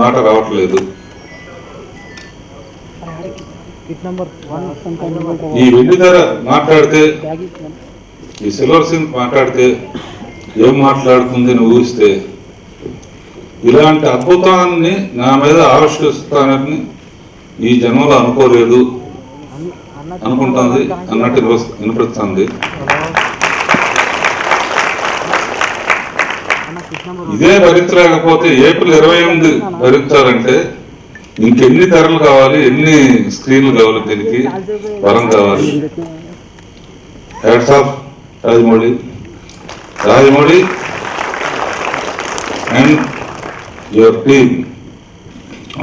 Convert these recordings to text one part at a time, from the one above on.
మాట రావట్లేదు. ఈ వెండితెర మాట్లాడితే, ఈ సిల్వర్ స్క్రీన్ మాట్లాడితే ఏం మాట్లాడుతుంది అని ఊహిస్తే, ఇలాంటి అద్భుతాన్ని నా మీద ఆవిష్కరిస్తానని ఈ జన్మలో అనుకోలేదు అనుకుంటుంది అన్నట్టు వినిపిస్తుంది. ఇదే భరించలేకపోతే ఏప్రిల్ 28 భరించాలంటే ఇంకెన్ని తెరలు కావాలి, ఎన్ని స్క్రీన్లు కావాలి, దీనికి వరం కావాలి. Hats off Rajamouli and your team,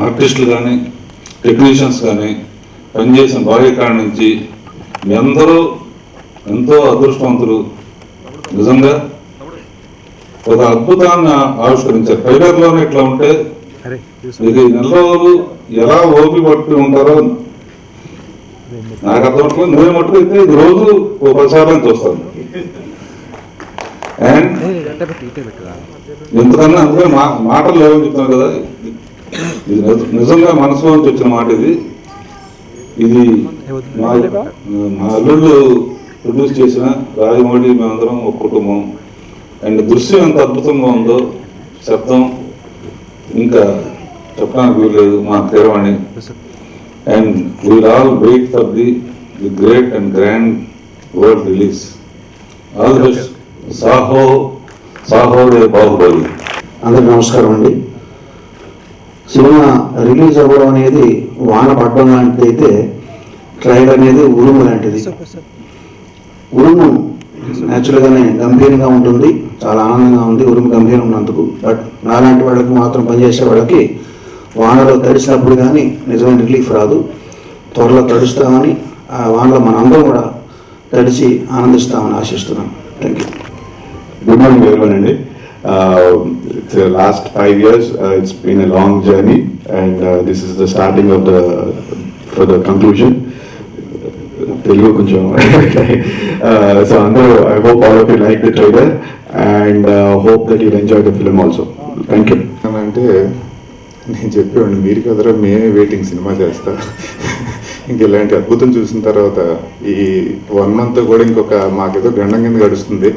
ఆర్టిస్టులు కానీ టెక్నీషియన్స్ కానీ పనిచేసిన బాగా నుంచి మీ అందరూ ఎంతో అదృష్టవంతులు. నిజంగా ఒక అద్భుతాన్ని ఆవిష్కరించారు. ట్రైలర్లోనే ఇట్లా ఉంటే ఇది నెల రోజులు ఎలా ఓపి పట్టి ఉంటారో నాకు అర్థమవుతుంది. నువ్వే మట్టుకు అయితే ఇది రోజు ఓ ప్రచారం చూస్తాను. అండ్ ఎందుకన్నా అందుకే మాటలు లేవని చెప్తాను కదా, ఇది నిజంగా మనసులో నుంచి వచ్చిన మాట. ఇది మా అల్లుళ్ళు ప్రొడ్యూస్ చేసిన రాజమౌళి, మేమందరం ఒక కుటుంబం. అండ్ దృశ్యం ఎంత అద్భుతంగా ఉందో, శబ్దం ఇంకా చెప్పడానికి వీల్లేదు, మా తీరవాణి. And we'll all wait for the great and grand world release. All the best. సాహో రే బాహుబలి. అందరికి నమస్కారం అండి. సినిమా రిలీజ్ అవ్వడం అనేది వాన పడడం లాంటిది అయితే, ట్రైలర్ అనేది ఉరుము లాంటిది. ఉరుము న్యాచురల్గానే గంభీరంగా ఉంటుంది, చాలా ఆనందంగా ఉంది ఉరుము గంభీరం ఉన్నందుకు. బట్ నాలాంటి వాళ్ళకి మాత్రం పనిచేసే వాళ్ళకి వానలో తడిసినప్పుడు కానీ నిజమైన రిలీఫ్ రాదు. త్వరలో తడుస్తామని, ఆ వానలో మనందరం కూడా తడిచి ఆనందిస్తామని ఆశిస్తున్నాం. Thank you. Good morning everyone అండి. Last 5 years it's been a long journey, and this is the starting of for the conclusion. Telugu koncham so andru, I hope all of you like the trailer and hope that you'll enjoy the film also. Thank you. అంటే నేను చెప్పేవాడిని, మీరు కదరా మేమే waiting cinema చేస్తా. ఇంక ఇలాంటి అద్భుతం చూసిన తర్వాత ఈ 1 month కూడా ఇంకొక మాకేదో గండం కింద గడుస్తుంది.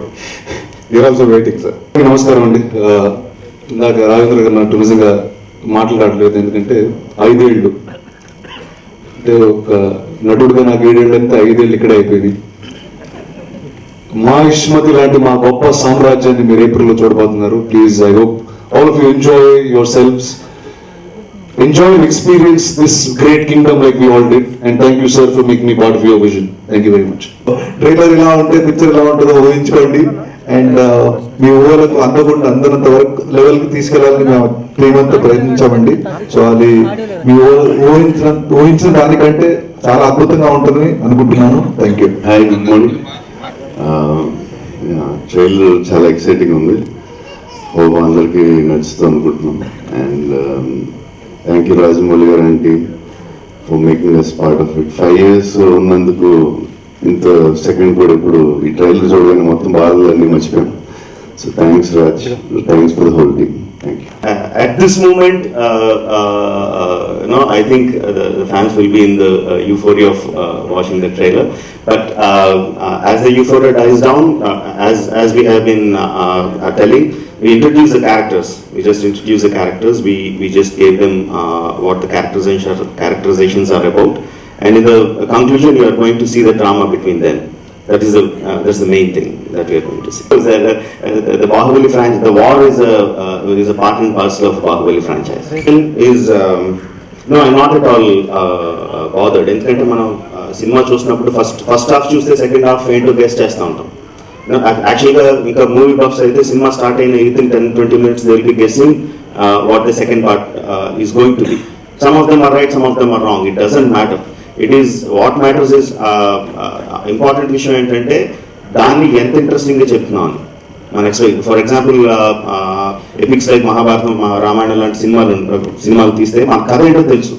You're also waiting sir. నమస్కారం అండి. ఇందాక రాజేంద్ర గారు నాకు నిజంగా మాట్లాడలేదు, ఎందుకంటే 5 ఏళ్ళు అంటే ఒక నటుడుగా నాకు 7 ఏళ్ళు అంతా 5 ఏళ్ళు ఇక్కడే అయిపోయింది. మా ఇష్మతి లాంటి మా గొప్ప సామ్రాజ్యాన్ని మీరు ఏప్రిల్లో చూడబోతున్నారు. Please, I hope all of you enjoy your selves, enjoy and experience this great kingdom like we all did, and thank you sir for making me part of your vision. Thank you very much. Trailer ఇలా ఉంటే picture ఎలా ఉంటుందో ఊహించుకోండి. And మీ ఊళ్ళకు అందకుండా అందనంత వరకు లెవెల్కి తీసుకెళ్ళాలని మేము ప్రేమంతా ప్రయత్నించామండి. సో అది మీ ఊహించిన దానికంటే చాలా అద్భుతంగా ఉంటుందని అనుకుంటున్నాను. Thank you. Hi, good morning. Trailer చాలా ఎక్సైటింగ్ ఉంది. హోప్ అందరికీ నచ్చుతుంది అనుకుంటున్నాం. And thank you Rajamouli garu aunty for making us part of it. 5 years ఉన్నందుకు ఇంత సెకండ్ కూడా ఇప్పుడు ఈ ట్రైలర్ చూడగానే మొత్తం బాధలన్నీ మర్చిపోయాం. So thanks Raj, thanks for the whole team. Thank you. At this moment, I think the fans will be in the euphoria of watching the trailer. But as the euphoria dies down, as we have been telling, we introduce the characters. We just introduce the characters. We just gave them what the characterizations are about. And in the conclusion, you are going to see the drama between them. That's the main thing that we are going to see. The Bahubali franchise, the war is a part and parcel of the Bahubali franchise. No, I'm not at all bothered. ఎందుకంటే మనం cinema చూసినప్పుడు first half చూస్తే second half ఏంటో guess చేస్తూ ఉంటాం. యాక్చువల్గా ఇంకా movie buffs అయితే సినిమా స్టార్ట్ అయిన 10-20 minutes they will be guessing what the second part is going to be. Some of them are right, some of them are wrong. It doesn't matter. It is what matters is important విషయం ఏంటంటే దాన్ని ఎంత ఇంట్రెస్టింగ్గా చెప్తున్నాను. మన for example epics like Mahabharatam, Ramayanam లాంటి సినిమాలు తీస్తే మన కథ ఏంటో తెలుసు,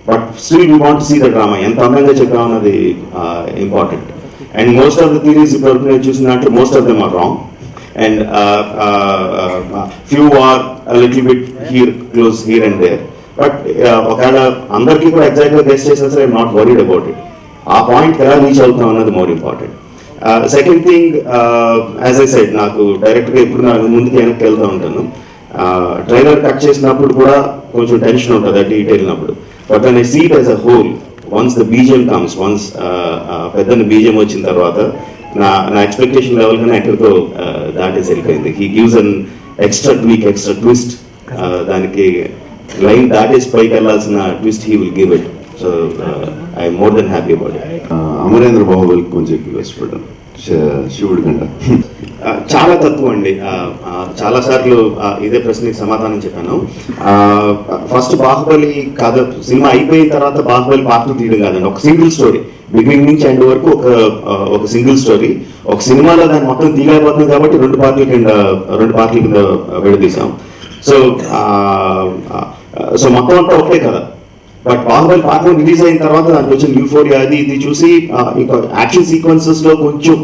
but still we want to see the drama ఎంత అందంగా చెప్పామన్నది important. And most of the theories ఇప్పుడు నేను చూసిన దాంట్లో most of them are wrong and few are little bit close here and there. But ఒకవేళ అందరికీ కూడా ఎగ్జాక్ట్గా గెస్ట్ చేసినా సరే I'm not worried about it. ఆ పాయింట్ ఎలా రీచ్ అవుతాం అన్నది more important. Second thing, as I said, నాకు డైరెక్ట్గా ఇప్పుడు నాకు ముందుకు వెనక్కి వెళ్తూ ఉంటాను. ట్రైలర్ కట్ చేసినప్పుడు కూడా కొంచెం టెన్షన్ ఉంటుంది అటు ఇటు వెళ్ళినప్పుడు. But when I see it as a whole, once the BGM comes, once పెద్ద బీజిఎం వచ్చిన తర్వాత నా ఎక్స్పెక్టేషన్ లెవెల్ కన్నా ఎక్కడితో దాటేసి వెళ్ళిపోయింది. He gives an extra tweak, extra twist. దానికి లైన్ దాటేసి పైకి వెళ్ళాల్సిన twist he will give it. So I'm more then happy about it. Amarendra బాహుబలికి కొంచెం ఎక్కువ ఇష్టపడ్డాను శివుడి కంటే. చాలా తక్కువ అండి. చాలా సార్లు ఇదే ప్రశ్నకి సమాధానం చెప్పాను. ఫస్ట్ బాహుబలి కథ సినిమా అయిపోయిన తర్వాత బాహుబలి పార్ట్ తీయడం కాదండి, ఒక సింగిల్ స్టోరీ బిగినింగ్ నుంచి ఎండ్ వరకు ఒక సింగిల్ స్టోరీ. ఒక సినిమాలో దాన్ని మొత్తం తీయలేకపోతుంది కాబట్టి రెండు పార్టీల కింద విడదీసాం. సో మొత్తం అంతా ఒకటే కదా. బట్ బాహుబలి పార్ట్ రిలీజ్ అయిన తర్వాత దానికి వచ్చిన యూఫోరియా అది ఇది చూసి ఇంకా యాక్షన్ సీక్వెన్సెస్ లో కొంచెం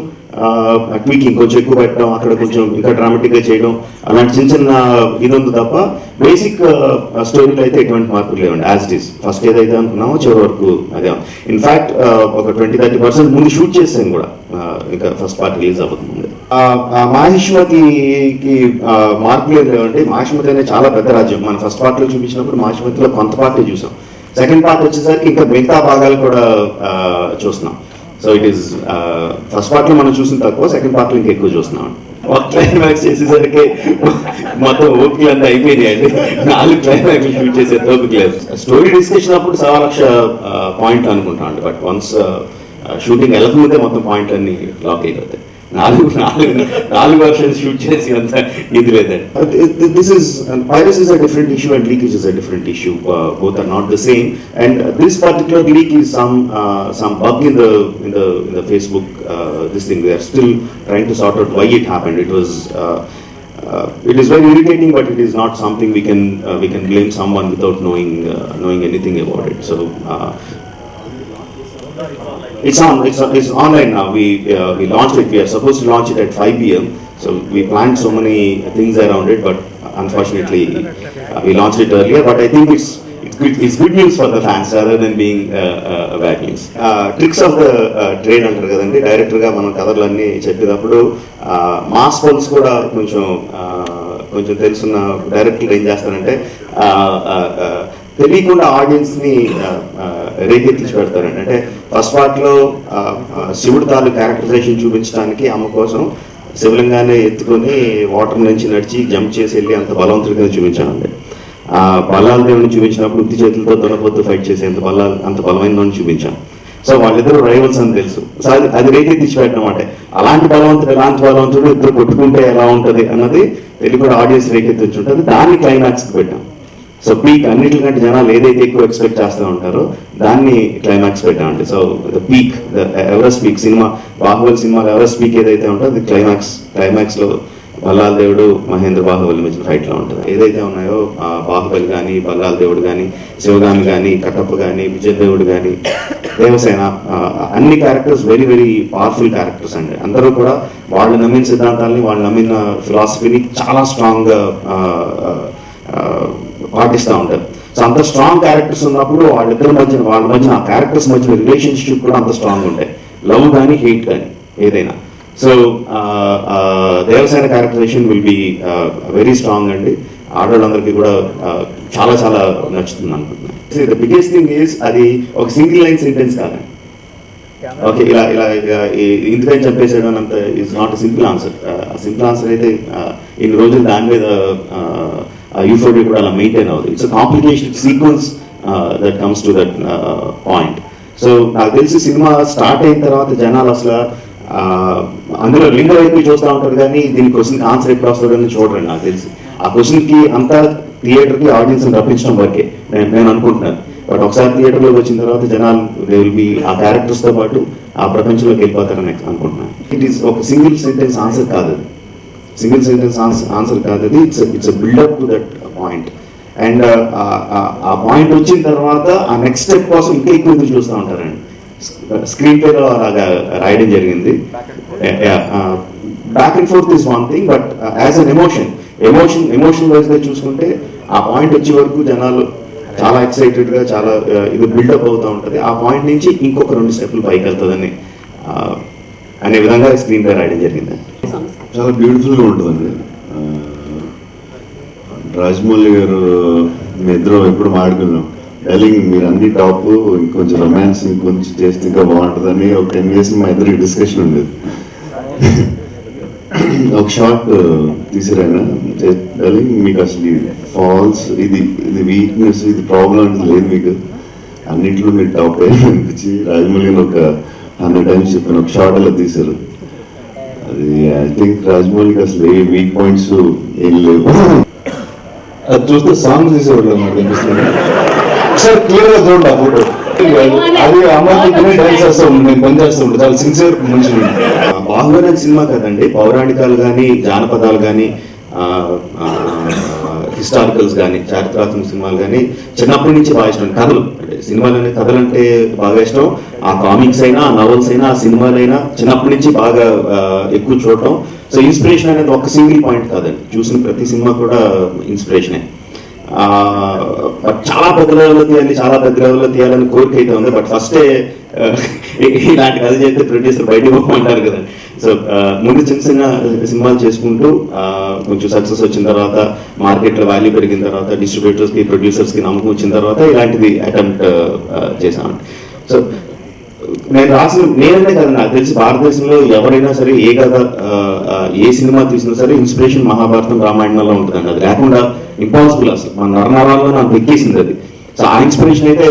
ట్వీకింగ్ కొంచెం ఎక్కువ పెట్టడం, అక్కడ కొంచెం ఇంకా డ్రామాటిక్ గా చేయడం, అలాంటి చిన్న చిన్న ఇది ఉంది తప్ప బేసిక్ స్టోరీలో అయితే ఎటువంటి మార్పులు లేవండి. యాజ్ ఇట్ ఈస్ ఫస్ట్ ఏదైతే అనుకున్నామో చివరి వరకు అదే. ఇన్ఫాక్ట్ ఒక 20-30% ముందు షూట్ చేసాం కూడా, ఇంకా ఫస్ట్ పార్ట్ రిలీజ్ అవ్వకముందు. మాహిష్మతికి మార్పులు ఏం లేవండి. మాహిష్మతి అనేది చాలా పెద్ద రాజ్యం. మన ఫస్ట్ పార్ట్ లో చూపించినప్పుడు మాహిష్మతిలో కొంత పార్టీ చూసాం. సెకండ్ పార్ట్ వచ్చేసరికి ఇంకా మిగతా భాగాలు కూడా చూస్తున్నాం. So it is first part లో మనం చూసిన తక్కువ, సెకండ్ పార్ట్ లో ఇంకా ఎక్కువ చూస్తున్నాం. క్లైమాక్స్ చేసేసరికి మొత్తం ఓపికలు అంతా అయిపోయినాయండి. 4 క్లైమాక్స్ షూట్ చేసే ఓపిక లేదు. స్టోరీ డిస్కషన్ అప్పుడు 1,00,000 పాయింట్లు అనుకుంటాం. బట్ వన్స్ షూటింగ్ వెళ్ళకముందే మొత్తం పాయింట్లు అన్ని లాక్ అయిపోతాయి. 4 వర్షన్స్ షూట్ చేసి అంత ఇది లేదండి. This is piracy is a different issue and leakage is a different issue. Both are not the same. And this particular leak is some bug in the Facebook this thing. We are still trying to sort out why it happened. It is very irritating, but it is not something we can blame someone without knowing anything about it. So it's online now. We launched it. We are supposed to launch it at 5 p.m. So we planned so many things around it, but unfortunately we launched it earlier. But I think it's good news for the fans rather than being bad news. Tricks of the trade అంటారు కదండి. డైరెక్టర్గా మనం కథలన్నీ చెప్పేటప్పుడు mass pulse కూడా కొంచెం తెలుసున్న డైరెక్టర్లు ఏం చేస్తారంటే తెలియకుండా ఆడియన్స్ ని రేకెత్తించి పెడతారండి. అంటే ఫస్ట్ పార్ట్ లో శివుడు తాలూకు క్యారెక్టరైజేషన్ చూపించడానికి అమ్మ కోసం శివలింగాన్ని ఎత్తుకొని వాటర్ నుంచి నడిచి జంప్ చేసి వెళ్ళి అంత బలవంతుడిగా చూపించానండి. బలాల దేవుని చూపించినప్పుడు ఉత్తి చేతులతో దొనపోతూ ఫైట్ చేసి అంత బలమైన చూపించాను. సో వాళ్ళిద్దరు రైవల్స్ అని తెలుసు. సో అది రేకెత్తించి పెట్టడం అంటే అలాంటి బలవంతుడు ఇద్దరు కొట్టుకుంటే ఎలా ఉంటుంది అన్నది తెలియకుండా ఆడియన్స్ రేకెత్తించి ఉంటుంది. దాన్ని క్లైమాక్స్కి పెట్టాం. సో పీక్ అన్నిటికంటే జనాలు ఏదైతే ఎక్కువ ఎక్స్పెక్ట్ చేస్తూ ఉంటారో దాన్ని క్లైమాక్స్ పెట్టామండి. So the peak, the Everest peak, cinema Baahubali సినిమాలో ఎవరెస్ట్ పీక్ ఏదైతే ఉంటుందో అది క్లైమాక్స్లో బల్లాల దేవుడు మహేంద్ర బాహుబలి మధ్య ఫైట్లో ఉంటుంది. ఏదైతే ఉన్నాయో బాహుబలి కానీ, బల్లాల దేవుడు కానీ, శివగామి కానీ, కట్టప్ప కానీ, విజయదేవుడు కానీ, దేవసేన, అన్ని characters very very powerful characters అండి. అందరూ కూడా వాళ్ళు నమ్మిన సిద్ధాంతాలని, వాళ్ళు నమ్మిన ఫిలాసఫీని చాలా స్ట్రాంగ్గా పాటిస్తూ ఉంటారు. సో అంత స్ట్రాంగ్ క్యారెక్టర్స్ ఉన్నప్పుడు వాళ్ళ మధ్య ఆ క్యారెక్టర్స్ మధ్య రిలేషన్షిప్ కూడా అంత స్ట్రాంగ్ ఉంటాయి. లవ్ కానీ, హేట్ కానీ ఏదైనా. So Devasena characterisation will be very strong అండి. ఆడవాళ్ళందరికీ కూడా చాలా చాలా నచ్చుతుంది అనుకుంటున్నాను. ద బిగ్గెస్ట్ థింగ్ ఈజ్ అది ఒక సింగిల్ లైన్ సెంటెన్స్ కాదండి. ఓకే, ఇలా ఇంతకని చెప్పేసేయడం అంత is not simple answer. Simple answer అయితే ఇన్ని రోజులు దాని మీద యూఫోరియా కూడా అలా మెయింటైన్ అవుతుంది. It's complicated sequence that comes to that point. So నాకు తెలిసి సినిమా స్టార్ట్ అయిన తర్వాత జనాలు అసలు అందులో లింగ వైపు చూస్తూ ఉంటారు కానీ దీని క్వశ్చన్కి ఆన్సర్ ఎప్పుడు వస్తుందని చూడరండి. నాకు తెలిసి ఆ క్వశ్చన్కి అంతా థియేటర్కి ఆడియన్స్ని రప్పించడం వరకే నేను అనుకుంటున్నాను. బట్ ఒకసారి థియేటర్లోకి వచ్చిన తర్వాత జనాలు దే విల్ బి ఆ క్యారెక్టర్స్తో పాటు ఆ ప్రపంచంలోకి వెళ్ళిపోతారని అనుకుంటున్నాను. ఇట్ ఈస్ ఒక సింగిల్ సెంటెన్స్ ఆన్సర్ కాదు, సింగిల్ సెంటెన్స్ ఆన్సర్ కాదు అది. It's buildup to that point. And ఆ పాయింట్ వచ్చిన తర్వాత ఆ నెక్స్ట్ స్టెప్ కోసం ఇంకా ఎక్కువ ఎదురు చూస్తూ ఉంటారండి. స్క్రీన్ ప్లేలో అలాగా రాయడం జరిగింది. Back and fourth is one thing, but as an emotion emotion వైజ్గా చూసుకుంటే ఆ పాయింట్ వచ్చే వరకు జనాలు చాలా ఎక్సైటెడ్గా చాలా ఇది బిల్డప్ అవుతూ ఉంటుంది. ఆ పాయింట్ నుంచి ఇంకొక 2 స్టెప్పులు పైకి వెళ్తుందని అనే విధంగా స్క్రీన్ పై రాయడం జరిగింది. చాలా బ్యూటిఫుల్గా ఉంటుందండి. రాజమౌళి గారు మీ ఇద్దరం ఎప్పుడు మాట్లాడుకున్నాం, డార్లింగ్ మీరు అన్ని టాప్, ఇంకొంచెం రొమాన్స్ ఇంకొంచెం చేస్తే ఇంకా బాగుంటుందని ఒక 10 years మా ఇద్దరికి డిస్కషన్ ఉండేది. ఒక షార్ట్ తీసిరాయన, డార్లింగ్ మీకు అసలు ఫాల్స్ ఇది వీక్నెస్ ఇది ప్రాబ్లం అంటే లేదు, మీకు అన్నింటిలో మీరు టాప్ అనిపించి రాజమౌళి గారు ఒక 100 times చెప్పిన ఒక షార్ట్ అలా తీశారు. అది ఐ థింక్ రాజమౌళికి అసలు ఏ వీక్ పాయింట్స్ ఏం లేవు. అది చూస్తే సాంగ్స్ తీసేవాళ్ళు నాకు అనిపిస్తుంది. సార్ క్లియర్ గా చూడండి ఆ ఫోటో, అది అమ్మాయి డాన్స్ చేస్తూ ఉండే, నేను పని చేస్తూ ఉండే, చాలా సిన్సియర్ మనుషులు. బాహుబలి సినిమా కదండి, పౌరాణికాలు కానీ జానపదాలు కానీ హిస్టారికల్స్ కానీ చారిత్రాత్మక సినిమాలు కానీ చిన్నప్పటి నుంచి బాగా ఇష్టం. కథలు అంటే సినిమాలు కథలు అంటే బాగా ఇష్టం. ఆ కామిక్స్ అయినా ఆ నవల్స్ అయినా ఆ సినిమాలైనా చిన్నప్పటి నుంచి బాగా ఎక్కువ చూడటం. సో ఇన్స్పిరేషన్ అనేది ఒక సింగిల్ పాయింట్ కాదండి, చూసిన ప్రతి సినిమా కూడా ఇన్స్పిరేషనే. చాలా పెద్ద లెవెల్లో తీయాలి, చాలా పెద్ద లెవెల్లో తీయాలని కోరిక అయితే ఉంది. బట్ ఫస్టే ఇలాంటి కథ చేస్తే ప్రొడ్యూసర్ బయటకు పోమంటారు కదా. సో ముందు చిన్న చిన్న సినిమాలు చేసుకుంటూ కొంచెం సక్సెస్ వచ్చిన తర్వాత, మార్కెట్లో వాల్యూ పెరిగిన తర్వాత, డిస్ట్రిబ్యూటర్స్కి ప్రొడ్యూసర్స్కి నమ్మకం వచ్చిన తర్వాత ఇలాంటిది అటెంప్ట్ చేశామండి. సో నేనంటే కదా, నాకు తెలిసి భారతదేశంలో ఎవరైనా సరే ఏ కథ ఏ సినిమా తీసినా సరే ఇన్స్పిరేషన్ మహాభారతం రామాయణంలో ఉంటుందండి. అది లేకుండా ఇంపాసిబుల్, అసలు మన నరనరాల్లో నాకు ఎక్కేసింది అది. సో ఆ ఇన్స్పిరేషన్ అయితే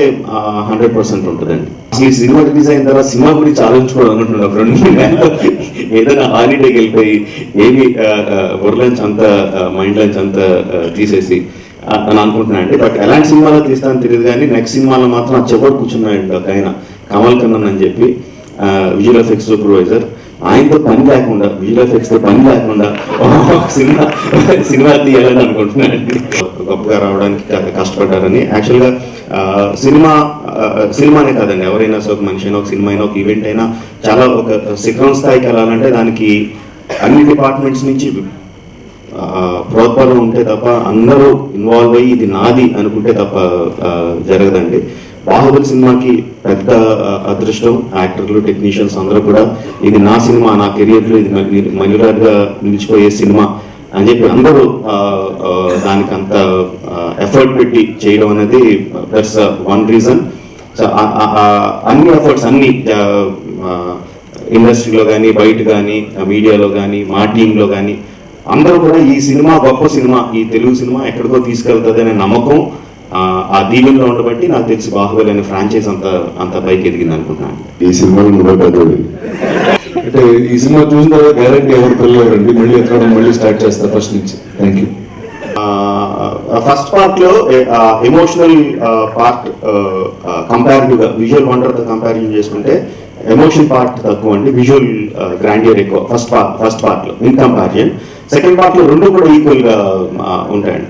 100% ఉంటుందండి. అసలు ఈ సినిమా రిలీజ్ అయిన తర్వాత సినిమా గురించి ఆలోచించుకోవడం అనుకుంటున్నాను. 2 నెలలు ఏదైనా హాలిడేకి వెళ్ళిపోయి ఏమి వర్లోంచి అంతా మైండ్లోంచి అంతా తీసేసి అని అనుకుంటున్నాను అండి. బట్ ఎలాంటి సినిమాలో తీస్తానని తెలియదు కానీ నెక్స్ట్ సినిమాలో మాత్రం ఆ చివరి కూర్చున్నాడు ఒక ఆయన, కమల్ కన్నన్ అని చెప్పి, విజువల్ ఎఫెక్ట్స్ సూపర్వైజర్. ఆయనతో పని లేకుండా, విజువల్ ఎఫెక్ట్స్తో పని లేకుండా సినిమా తీయాలని అనుకుంటున్నాను. గొప్పగా రావడానికి కష్టపడ్డారని. యాక్చువల్గా సినిమానే కాదండి, ఎవరైనా ఒక మనిషి అయినా, ఒక సినిమా అయినా, ఒక ఈవెంట్ అయినా చాలా ఒక శిఖరం స్థాయికి వెళ్ళాలంటే దానికి అన్ని డిపార్ట్మెంట్స్ నుంచి ప్రోత్సాహం ఉంటే తప్ప, అందరూ ఇన్వాల్వ్ అయ్యి ఇది నాది అనుకుంటే తప్ప జరగదండి. బాహుబలి సినిమాకి పెద్ద అదృష్టం, యాక్టర్లు టెక్నీషియన్స్ అందరూ కూడా ఇది నా సినిమా, నా కెరియర్లో ఇది మయూరాజ్గా నిలిచిపోయే సినిమా అని చెప్పి అందరూ దానికి అంత ఎఫర్ట్ పెట్టి చేయడం అనేది దట్స్ వన్ రీజన్. సో అన్ని ఎఫర్ట్స్ అన్ని ఇండస్ట్రీలో కానీ, బయట కానీ, మీడియాలో కానీ, మా టీంలో కానీ అందరూ కూడా ఈ సినిమా గొప్ప సినిమా, ఈ తెలుగు సినిమా ఎక్కడికో తీసుకెళ్తుంది అనే నమ్మకం ఆ దీవెనలో ఉండబట్టి నాకు తెలిసి బాహుబలి అనే ఫ్రాంచైజ్ అంత పైకి ఎదిగింది అనుకుంటున్నాను. ఈ సినిమాలో నువ్వే పెద్దోడి. అంటే ఈ సినిమా చూసిన తర్వాత గ్యారంటీ ఎవరు పిల్లలండి, మళ్ళీ ఎక్కడం మళ్ళీ స్టార్ట్ చేస్తారు ఫస్ట్ నుంచి. Thank you. ఫస్ట్ పార్ట్ లో ఎమోషనల్ పార్ట్ కంపారిటివ్గా విజువల్ వండర్తో కంపారిజన్ చేసుకుంటే ఎమోషన్ పార్ట్ తక్కువ అండి, విజువల్ గ్రాండియర్ ఎక్కువ ఫస్ట్ పార్ట్ లో ఇన్ కంపారిజన్. సెకండ్ పార్ట్ లో 2 కూడా ఈక్వల్ గా ఉంటాయండి.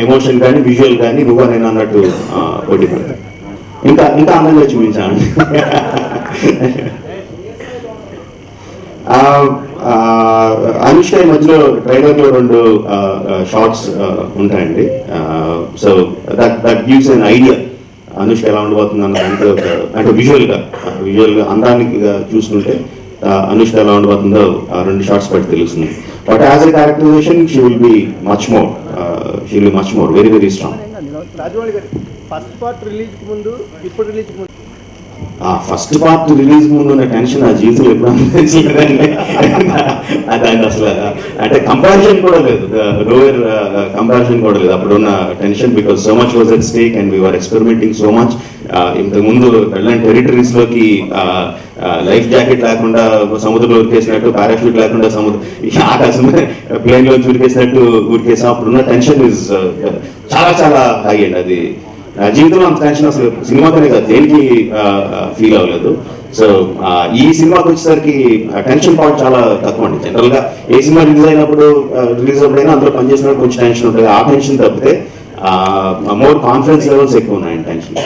ఎమోషన్ కానీ విజువల్ కానీ నువ్వు నేను అన్నట్టు పోటీ పడతాయి. ఇంకా అందంగా చూపించాను. అనుష్క మధ్యలో ట్రైలర్ లో 2 షార్ట్స్ ఉంటాయండి. So that gives an idea Anushka ఎలా ఉండబోతుంది అన్న దానికి అంటే విజువల్ గా అందానికి చూసుకుంటే అనుష్క ఎలా ఉండబోతుందో 2 షార్ట్స్ బట్టి తెలుస్తుంది. But as a characterisation she will be much more very very strong. Rajamouli garu first part release ముందు ఇప్పుడు రిలీజ్ ముందు ఫస్ట్ పార్ట్ రిలీజ్ ముందు ఉన్న టెన్షన్ నా జీవితంలో ఎప్పుడు అనిపించలేదండి. దాన్ని అసలు అంటే కంపారిజన్ కూడా లేదు, లోయర్ కంపారిజన్ కూడా లేదు అప్పుడున్న tension, because so much was at stake and we're experimenting so much. ఇంతకుముందు వెళ్ళని టెరిటరీస్లోకి లైఫ్ జాకెట్ లేకుండా సముద్రంలో ఉరికేసినట్టు, పారాషూట్ లేకుండా ఆకాశం ప్లేన్లో ఉరికేసినట్టు ఉరికేసాం. అప్పుడున్న టెన్షన్ ఇస్ చాలా చాలా హై అండి. అది జీవితంలో అంత టెన్షన్ అసలు సినిమాకనే కాదు దేనికి ఫీల్ అవ్వలేదు. సో ఈ సినిమాకి వచ్చేసరికి టెన్షన్ పాయింట్ చాలా తక్కువ అండి. జనరల్గా ఏ సినిమా రిలీజ్ అయినప్పుడైనా అందులో పనిచేసినప్పుడు కొంచెం టెన్షన్ ఉంటుంది. ఆ టెన్షన్ తప్పితే మోర్ కాన్ఫిడెన్స్ లెవెల్స్ ఎక్కువ ఉన్నాయండి టెన్షన్.